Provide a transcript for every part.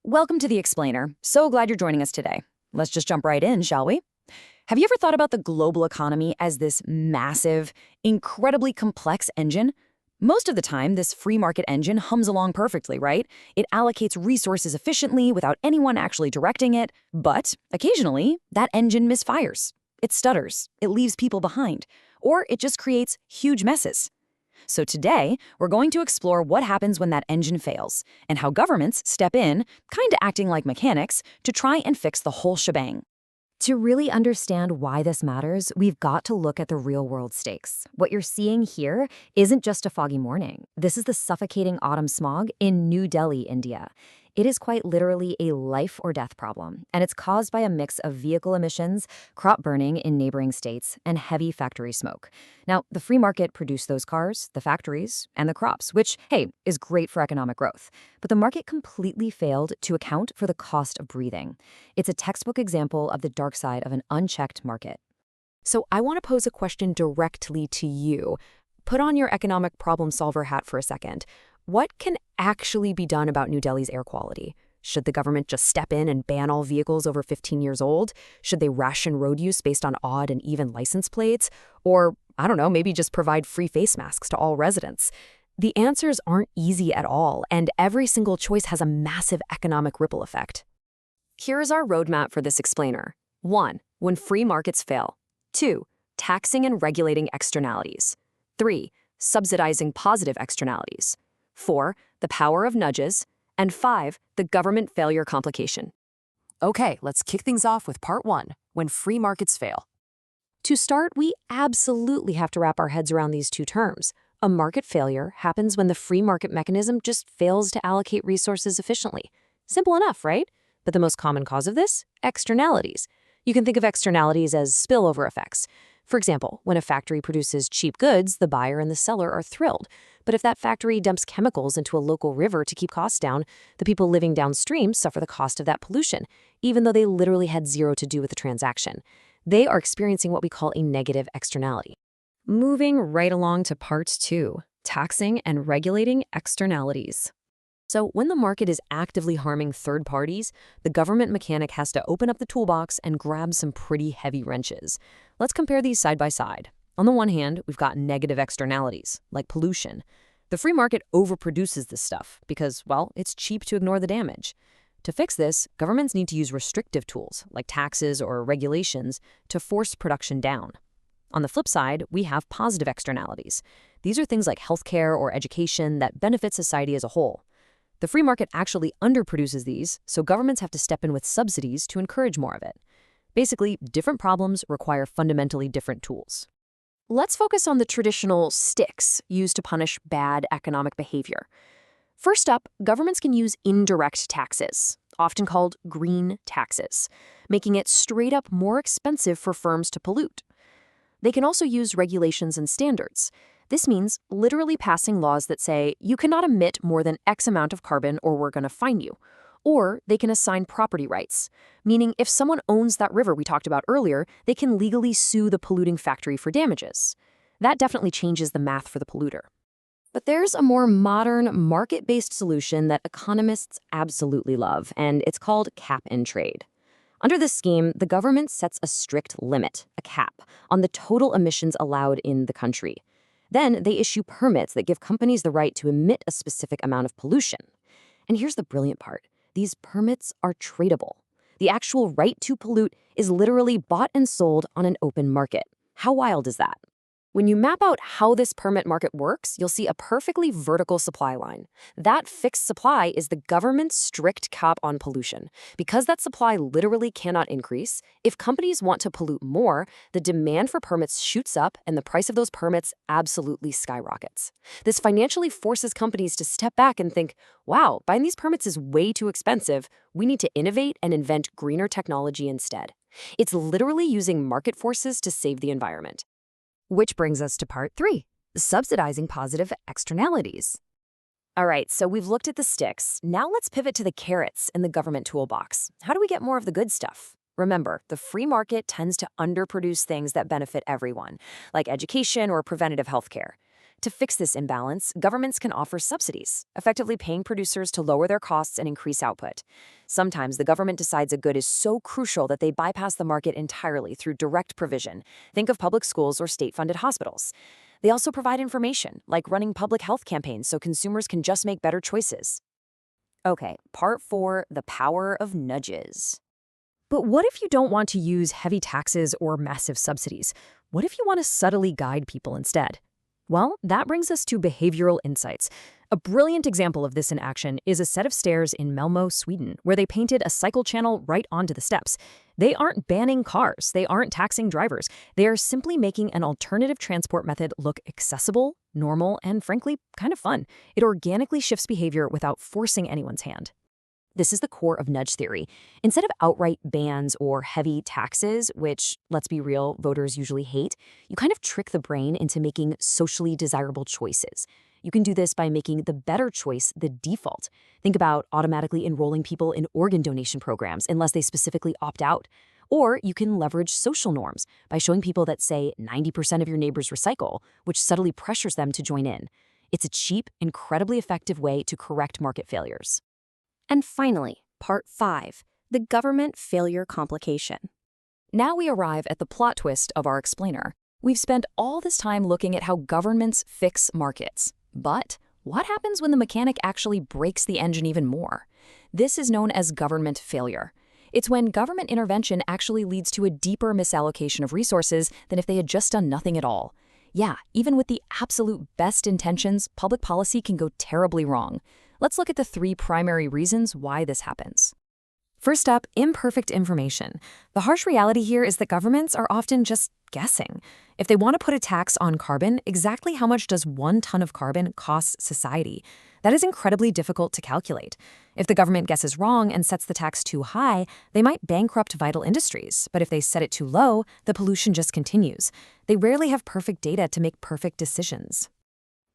Welcome to The Explainer. So glad you're joining us today. Let's just jump right in, shall we? Have you ever thought about the global economy as this massive, incredibly complex engine? Most of the time, this free market engine hums along perfectly, right? It allocates resources efficiently without anyone actually directing it. But occasionally, that engine misfires. It stutters, it leaves people behind, or it just creates huge messes. So today, we're going to explore what happens when that engine fails and how governments step in, kind of acting like mechanics, to try and fix the whole shebang. To really understand why this matters, we've got to look at the real-world stakes. What you're seeing here isn't just a foggy morning. This is the suffocating autumn smog in New Delhi, India. It is quite literally a life-or-death problem, and it's caused by a mix of vehicle emissions, crop burning in neighboring states, and heavy factory smoke. Now, the free market produced those cars, the factories, and the crops, which, hey, is great for economic growth. But the market completely failed to account for the cost of breathing. It's a textbook example of the dark side of an unchecked market. So I want to pose a question directly to you. Put on your economic problem solver hat for a second. What can actually be done about New Delhi's air quality? Should the government just step in and ban all vehicles over 15 years old? Should they ration road use based on odd and even license plates? Or, I don't know, maybe just provide free face masks to all residents? The answers aren't easy at all, and every single choice has a massive economic ripple effect. Here's our roadmap for this explainer. 1. When free markets fail. 2. Taxing and regulating externalities. 3. Subsidizing positive externalities. 4. The power of nudges. And 5. The government failure complication. Okay, let's kick things off with part 1, when free markets fail. To start, we absolutely have to wrap our heads around these two terms. A market failure happens when the free market mechanism just fails to allocate resources efficiently. Simple enough, right? But the most common cause of this? Externalities. You can think of externalities as spillover effects. For example, when a factory produces cheap goods, the buyer and the seller are thrilled. But if that factory dumps chemicals into a local river to keep costs down, the people living downstream suffer the cost of that pollution, even though they literally had zero to do with the transaction. They are experiencing what we call a negative externality. Moving right along to part 2, taxing and regulating externalities. So when the market is actively harming third parties, the government mechanic has to open up the toolbox and grab some pretty heavy wrenches. Let's compare these side by side. On the one hand, we've got negative externalities, like pollution. The free market overproduces this stuff because, well, it's cheap to ignore the damage. To fix this, governments need to use restrictive tools, like taxes or regulations, to force production down. On the flip side, we have positive externalities. These are things like healthcare or education that benefit society as a whole. The free market actually underproduces these, so governments have to step in with subsidies to encourage more of it. Basically, different problems require fundamentally different tools. Let's focus on the traditional sticks used to punish bad economic behavior. First up, governments can use indirect taxes, often called green taxes, making it straight up more expensive for firms to pollute. They can also use regulations and standards. This means literally passing laws that say you cannot emit more than X amount of carbon or we're going to fine you. Or they can assign property rights, meaning if someone owns that river we talked about earlier, they can legally sue the polluting factory for damages. That definitely changes the math for the polluter. But there's a more modern, market-based solution that economists absolutely love, and it's called cap and trade. Under this scheme, the government sets a strict limit, a cap, on the total emissions allowed in the country. Then they issue permits that give companies the right to emit a specific amount of pollution. And here's the brilliant part. These permits are tradable. The actual right to pollute is literally bought and sold on an open market. How wild is that? When you map out how this permit market works, you'll see a perfectly vertical supply line. That fixed supply is the government's strict cap on pollution. Because that supply literally cannot increase, if companies want to pollute more, the demand for permits shoots up and the price of those permits absolutely skyrockets. This financially forces companies to step back and think, wow, buying these permits is way too expensive. We need to innovate and invent greener technology instead. It's literally using market forces to save the environment. Which brings us to part 3, subsidizing positive externalities. All right, so we've looked at the sticks. Now let's pivot to the carrots in the government toolbox. How do we get more of the good stuff? Remember, the free market tends to underproduce things that benefit everyone, like education or preventative healthcare. To fix this imbalance, governments can offer subsidies, effectively paying producers to lower their costs and increase output. Sometimes the government decides a good is so crucial that they bypass the market entirely through direct provision. Think of public schools or state-funded hospitals. They also provide information, like running public health campaigns so consumers can just make better choices. Okay, part 4, the power of nudges. But what if you don't want to use heavy taxes or massive subsidies? What if you want to subtly guide people instead? Well, that brings us to behavioral insights. A brilliant example of this in action is a set of stairs in Malmö, Sweden, where they painted a cycle channel right onto the steps. They aren't banning cars, they aren't taxing drivers. They are simply making an alternative transport method look accessible, normal, and frankly, kind of fun. It organically shifts behavior without forcing anyone's hand. This is the core of nudge theory. Instead of outright bans or heavy taxes, which, let's be real, voters usually hate, you kind of trick the brain into making socially desirable choices. You can do this by making the better choice the default. Think about automatically enrolling people in organ donation programs unless they specifically opt out. Or you can leverage social norms by showing people that say 90% of your neighbors recycle, which subtly pressures them to join in. It's a cheap, incredibly effective way to correct market failures. And finally, part 5, the government failure complication. Now we arrive at the plot twist of our explainer. We've spent all this time looking at how governments fix markets. But what happens when the mechanic actually breaks the engine even more? This is known as government failure. It's when government intervention actually leads to a deeper misallocation of resources than if they had just done nothing at all. Yeah, even with the absolute best intentions, public policy can go terribly wrong. Let's look at the 3 primary reasons why this happens. First up, imperfect information. The harsh reality here is that governments are often just guessing. If they want to put a tax on carbon, exactly how much does 1 ton of carbon cost society? That is incredibly difficult to calculate. If the government guesses wrong and sets the tax too high, they might bankrupt vital industries. But if they set it too low, the pollution just continues. They rarely have perfect data to make perfect decisions.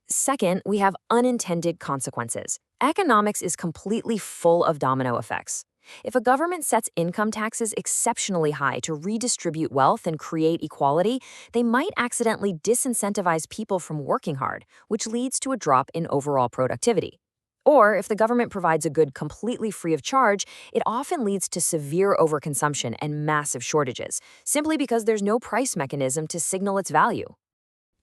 Second, we have unintended consequences. Economics is completely full of domino effects. If a government sets income taxes exceptionally high to redistribute wealth and create equality, they might accidentally disincentivize people from working hard, which leads to a drop in overall productivity. Or if the government provides a good completely free of charge, it often leads to severe overconsumption and massive shortages, simply because there's no price mechanism to signal its value.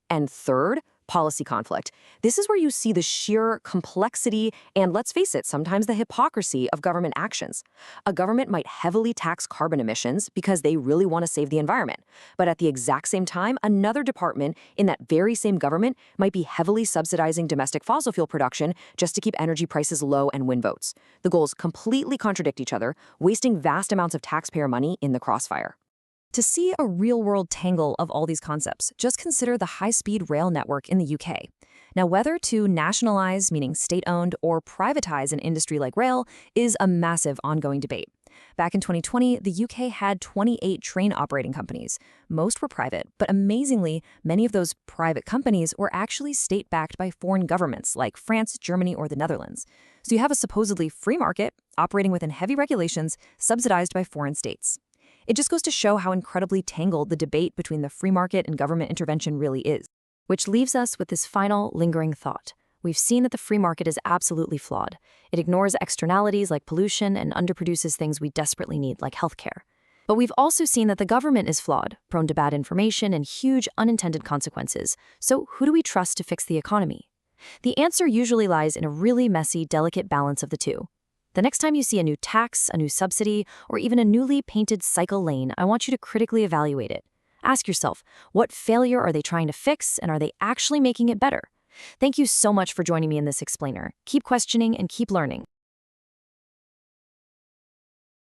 And third, policy conflict. This is where you see the sheer complexity and, let's face it, sometimes the hypocrisy of government actions. A government might heavily tax carbon emissions because they really want to save the environment. But at the exact same time, another department in that very same government might be heavily subsidizing domestic fossil fuel production just to keep energy prices low and win votes. The goals completely contradict each other, wasting vast amounts of taxpayer money in the crossfire. To see a real-world tangle of all these concepts, just consider the high-speed rail network in the UK. Now, whether to nationalize, meaning state-owned, or privatize an industry like rail is a massive ongoing debate. Back in 2020, the UK had 28 train operating companies. Most were private, but amazingly, many of those private companies were actually state-backed by foreign governments like France, Germany, or the Netherlands. So you have a supposedly free market operating within heavy regulations subsidized by foreign states. It just goes to show how incredibly tangled the debate between the free market and government intervention really is. Which leaves us with this final, lingering thought. We've seen that the free market is absolutely flawed. It ignores externalities like pollution and underproduces things we desperately need, like healthcare. But we've also seen that the government is flawed, prone to bad information and huge unintended consequences. So who do we trust to fix the economy? The answer usually lies in a really messy, delicate balance of the two. The next time you see a new tax, a new subsidy, or even a newly painted cycle lane, I want you to critically evaluate it. Ask yourself, what failure are they trying to fix, and are they actually making it better? Thank you so much for joining me in this explainer. Keep questioning and keep learning.